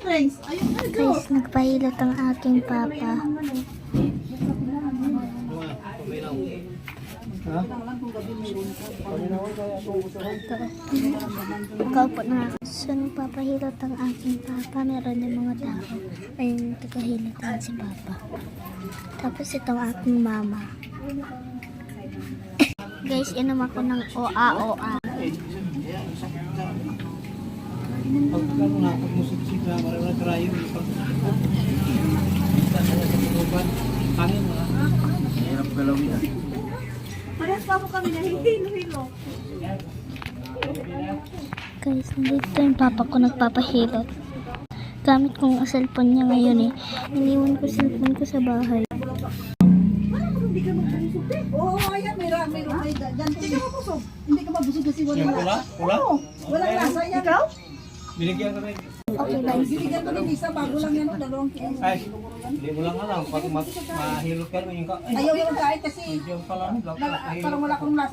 Renz. Ayun na, go. Guys, nagpahilot ang aking papa. Kaupo na. So, nagpapahilot ang aking papa. Meron yung mga tao. Ayun, tagahilot ang si papa. Tapos itong aking mama. Guys, inom ako ng OA. Pagkano na pagmusik-sik na marami krayo hangin mo na hirap galawin na Parehas pa po kami na hilo. Guys, nandito yung papa ko nagpapahilot. Gamit kong cellphone niya ngayon eh. Iniwan ko cellphone ko sa bahay. Hindi ka magpusog. Oo, ayan, may dyan. Hindi ka mapusog. Hindi ka mabusog kasi walang lasa. Pula? Oo, walang lasa yan. Ikaw? Binigyan ka rin Okay guys. Binigyan ko ni Lisa, bago lang yan, dalawang kilo. ay hindi mo lang alam pag mahilot ka rin yung Ayaw yung kahit kasi yung pala parang wala akong lasa.